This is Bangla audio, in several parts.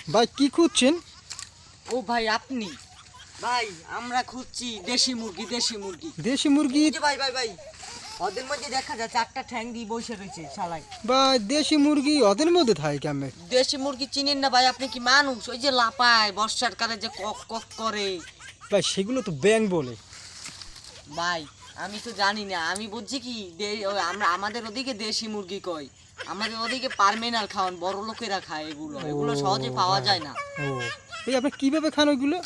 ভাই কি খুঁজছেন? ও ভাই আপনি? ভাই আমরা খুঁজছি দেশি মুরগি, দেশি মুরগি। দেশি মুরগি? এই যে ভাই ভাই ভাই, ওদের মধ্যে দেখা যায় চারটা ঠ্যাং দিয়ে বসে রয়েছে শালাই। ভাই দেশি মুরগি ওদের মধ্যে থাকে কেমন? দেশি মুরগি চিনেন না ভাই? আপনি কি মানুষ? ওই যে লাপায় বর্ষার কালে যে কক কক করে। ভাই সেগুলো তো ব্যাং বলে। ভাই আমি তো জানি না, আমি বুঝছি কি আমরা আমাদের ওদিকে দেশি মুরগি কই, আমাদের ওদিকে পার্মেনাল খাওয়ান, বড় লোকেরা খায় এগুলো, এগুলো সহজে পাওয়া যায় না। ও এই আপনি কিভাবে খান ওইগুলো?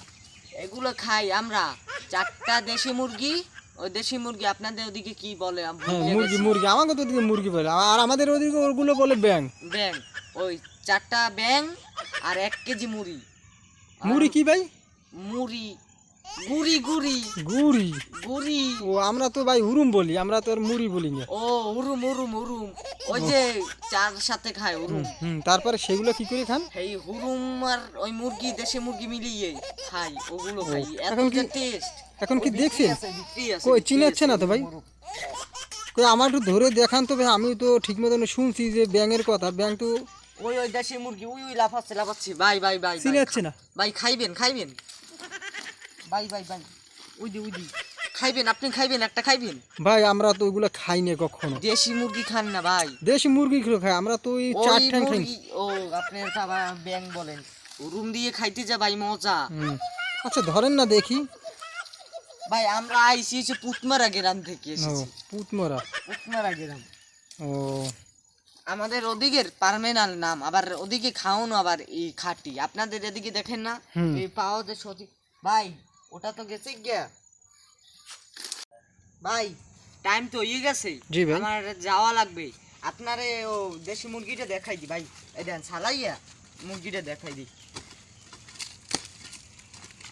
এগুলো খাই আমরা, চারটা দেশি মুরগি। ওই দেশি মুরগি আপনাদের ওদিকে কি বলে আমি হ্যাঁ ভুলে মুরগি গেছি। মুরগি, আমাকে তো ওদিকে মুরগি বলে, আর আমাদের ওদিকে ওগুলো বলে ব্যাং। ব্যাং, ওই চারটা ব্যাং আর 1 কেজি মুড়ি। মুড়ি কি ভাই? মুড়ি, গুড়ি গুড়ি গুড়ি? গুড়ি। ও আমরা তো ভাই হুরুম বলি, আমরা তো আর মুড়ি বলি না। ও উরুম উরুম উরুম, ওই যে চার সাথে খায় উরুম। তারপরে সেগুলো কি করে খান? এই হুরুম আর ওই মুরগি, দেশি মুরগি মিলিয়ে খাই, ওগুলো খাই। এত এখন যে কি- টেস্ট। এখন কি দেখছেন? কই কই চিনাচ্ছে না তো ভাই? কই আমার একটু ধরে দেখান তো ভাই, আমি তো ঠিক মতন শুনছি যে ব্যাঙের কথা, ব্যাং তো ওই ওই দেশি মুরগি, ওই ওই লাফাচ্ছে লাফাচ্ছে। ভাই ভাই ভাই ভাই, চিনাচ্ছে না। ভাই খাইবেন খাইবেন ভাই ভাই ভাই, ওই দি খাইবেন, আপনি খাইবেন, একটা খাইবেন। ভাই আমরা তো ওইগুলো খাই না কখনো। দেশি মুরগি খান না ভাই? দেশি মুরগি গুলো খাই আমরা তো, ওই ওই চার ঠ্যাং খাই। মুরগি, ও আপনার আবার ব্যাং বলেন। রুম দিয়ে খাইতে যা ভাই মজা। আচ্ছা ধরেন না দেখি। ভাই আমরা আইছি হচ্ছে পুতমারা গ্রাম থেকে ও এসেছি। পুতমরা। পুতমারা গ্রাম ও আমাদের ওদিকের পার্মেনাল নাম, আবার ওদিকে খাওয়ানো আবার এই খাটি। আপনাদের এদিকে দেখেন না এই পাওয়া যে সত্যি। ভাই ওটা তো গেছে গিয়া ভাই, টাইম তো হয়ে গেছে। জি ভাই। আমার যাওয়া লাগবে। আপনারে ও দেশি মুরগিটা দেখাই দি ভাই, এই দেন ছালাইয়া মুরগিটা দেখাই দি।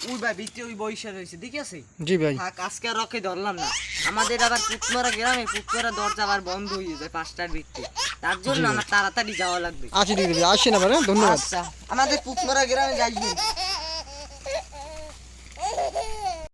ওই ভাই ভিতরে ওই বইসা রয়েছে, ঠিক আছে? জি ভাই। থাক, আজকে আর রকে ধরলাম না। আমাদের আবার পুতমারা গ্রামে পুতমারা দরজা আবার বন্ধ হয়ে যায় 5টার ভিতরে, তার জন্য আমার তাড়াতাড়ি যাওয়া লাগবে। আচ্ছা ঠিক আছে, আসেন আবার, হ্যাঁ ধন্যবাদ। আচ্ছা, আমাদের পুতমারা গ্রামে যাইবেন।